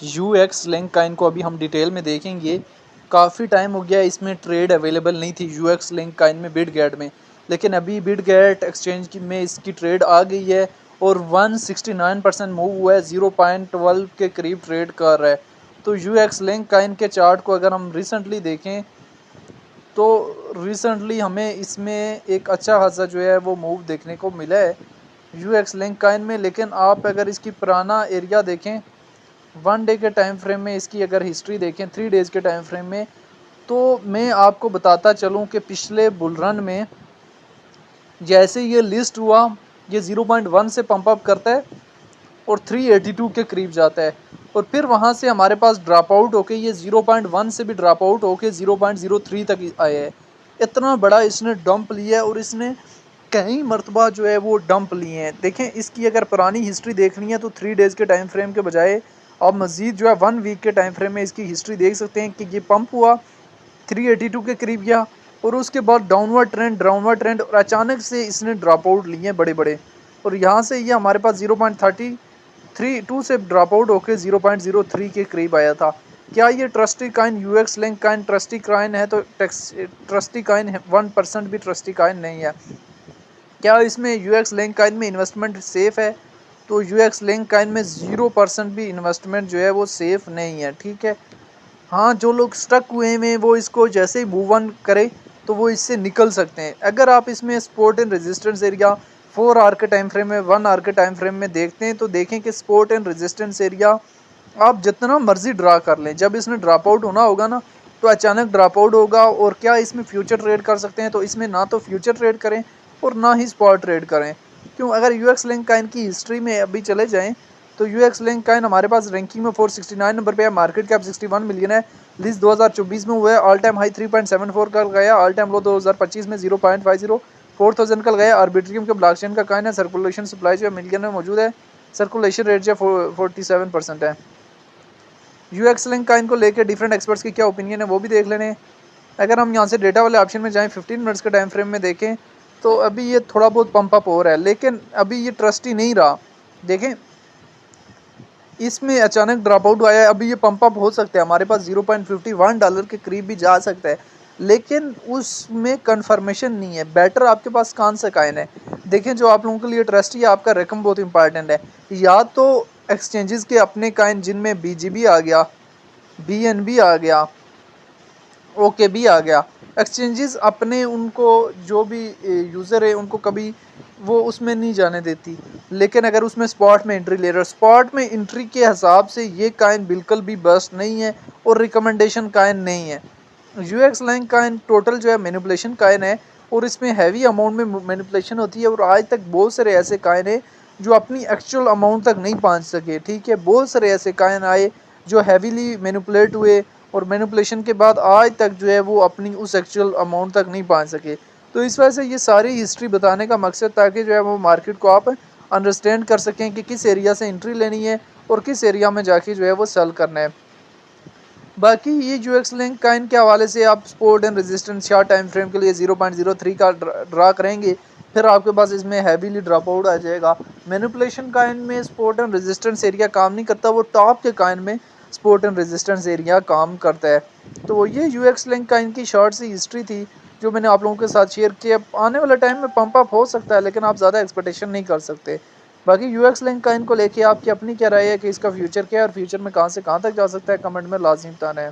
UX link Kine को अभी हम डिटेल में देखेंगे। काफ़ी टाइम हो गया इसमें ट्रेड अवेलेबल नहीं थी UX लिंक काइन में बिटगेट में, लेकिन अभी बिटगेट एक्सचेंज की में इसकी ट्रेड आ गई है और 169% मूव हुआ है, 0.12 के करीब ट्रेड कर रहा है। तो UX लिंक काइन के चार्ट को अगर हम रिसेंटली देखें तो रिसेंटली हमें इसमें एक अच्छा खासा जो है वो मूव देखने को मिला है UX लिंक काइन में। लेकिन आप अगर इसकी पुराना एरिया देखें, 1 डे के टाइम फ्रेम में, इसकी अगर हिस्ट्री देखें 3 डेज़ के टाइम फ्रेम में, तो मैं आपको बताता चलूं कि पिछले बुल रन में जैसे ये लिस्ट हुआ, ये 0.1 से पंप अप करता है और 382 के करीब जाता है और फिर वहाँ से हमारे पास ड्रॉप आउट होके ये 0.1 से भी ड्रॉप आउट होके 0.03 तक आया है। इतना बड़ा इसने डंप लिया है और इसने कई मरतबा जो है वो डंप लिए हैं। देखें इसकी अगर पुरानी हिस्ट्री देखनी है तो 3 डेज़ के टाइम फ्रेम के बजाय आप मज़ीद जो है 1 वीक के टाइम फ्रेम में इसकी हिस्ट्री देख सकते हैं कि ये पंप हुआ 382 के करीब गया और उसके बाद डाउनवर्ड ट्रेंड और अचानक से इसने ड्रॉप आउट लिए हैं बड़े बड़े और यहाँ से ये हमारे पास 0.32 से ड्रॉप आउट होकर 0.03 के करीब आया था। क्या ये trustee kind UX link kind trustee kind है? तो ट्रस्टी काइन 1% भी ट्रस्टी काइन नहीं है। क्या इसमें UX लिंक काइन में इन्वेस्टमेंट सेफ़ है? तो UX लिंक काइन में 0% भी इन्वेस्टमेंट जो है वो सेफ़ नहीं है, ठीक है। हाँ, जो लोग स्टक हुए हैं वो इसको जैसे ही मूव ऑन करें तो वो इससे निकल सकते हैं। अगर आप इसमें support and resistance area 4 hour के टाइम फ्रेम में, 1 आवर के टाइम फ्रेम में देखते हैं तो देखें कि सपोर्ट एंड रेजिस्टेंस एरिया आप जितना मर्जी ड्रा कर लें, जब इसने ड्रॉप आउट होना होगा ना तो अचानक ड्रॉप आउट होगा। और क्या इसमें फ्यूचर ट्रेड कर सकते हैं? तो इसमें ना तो फ्यूचर ट्रेड करें और ना ही स्पॉट ट्रेड करें। क्यों? अगर UX लिंक काइन की हिस्ट्री में अभी चले जाएँ तो UX लिंक काइन हमारे पास रैंकिंग में 469 नंबर पे है, मार्केट कैप 61 मिलियन है, लिस्ट 2024 में हुआ है, ऑल टाइम हाई 3.74 कर गया, ऑल टाइम लो 2025 में 0.50 4000 कल गया। आर्बिट्रियम के ब्लॉकचेन का काइन है, सर्कुलेशन सप्लाई जो है मिलियन में मौजूद है, सर्कुलेशन रेट जो 47% है। UX लिंक काइन को लेकर डिफरेंट एक्सपर्ट्स की क्या ओपिनियन है वो भी देख लेने। अगर हम यहाँ से डेटा वाले ऑप्शन में जाएँ 15 मिनट्स के टाइम फ्रेम में देखें तो अभी ये थोड़ा बहुत पंप अप हो रहा है, लेकिन अभी ये ट्रस्टी नहीं रहा। देखें इसमें अचानक ड्रॉप आउट आया है, अभी ये पंप अप हो सकता है, हमारे पास $0.51 के करीब भी जा सकता है, लेकिन उसमें कंफर्मेशन नहीं है। बेटर आपके पास कौन सा काइन है? देखें जो आप लोगों के लिए ट्रस्टी है, आपका रकम बहुत इंपॉर्टेंट है। या तो एक्सचेंजेस के अपने काइन जिनमें BGB आ गया, BNB आ गया, OKB आ गया। एक्सचेंजेस अपने उनको जो भी यूज़र है उनको कभी वो उसमें नहीं जाने देती, लेकिन अगर उसमें स्पॉट में एंट्री ले रहे हो, स्पॉट में एंट्री के हिसाब से ये काइन बिल्कुल भी बस्ट नहीं है और रिकमेंडेशन काइन नहीं है। UX लिंक काइन टोटल जो है मैनिपुलेशन काइन है और इसमें हैवी अमाउंट में मैनिपुलेशन होती है और आज तक बहुत सारे ऐसे काइन है जो अपनी एक्चुअल अमाउंट तक नहीं पहुंच सके, ठीक है। बहुत सारे ऐसे काइन आए जो हैवीली मैनिपुलेट हुए और मैनिपुलेशन के बाद आज तक जो है वो अपनी उस एक्चुअल अमाउंट तक नहीं पहुंच सके। तो इस वजह से ये सारी हिस्ट्री बताने का मकसद ताकि जो है वो मार्केट को आप अंडरस्टैंड कर सकें कि किस एरिया से एंट्री लेनी है और किस एरिया में जाके जो है वो सेल करना है। बाकी ये UX लिंक काइन के हवाले से आप support and resistance short time frame के लिए 0.03 का ड्रा करेंगे, फिर आपके पास इसमें हैवीली ड्रॉप आउट आ जाएगा। मैनिपुलेशन काइन में सपोर्ट एंड रेजिस्टेंस एरिया काम नहीं करता, वो टॉप के काइन में सपोर्ट एंड रेजिस्टेंस एरिया काम करता है। तो ये UX लिंक काइन की शॉर्ट सी हिस्ट्री थी जो मैंने आप लोगों के साथ शेयर किया। आने वाले टाइम में पंप अप हो सकता है, लेकिन आप ज़्यादा एक्सपेक्टेशन नहीं कर सकते। बाकी UX लिंक काइन को लेके आपकी अपनी क्या राय है कि इसका फ्यूचर क्या है और फ्यूचर में कहाँ से कहाँ तक जा सकता है, कमेंट में लाजमी बताना है।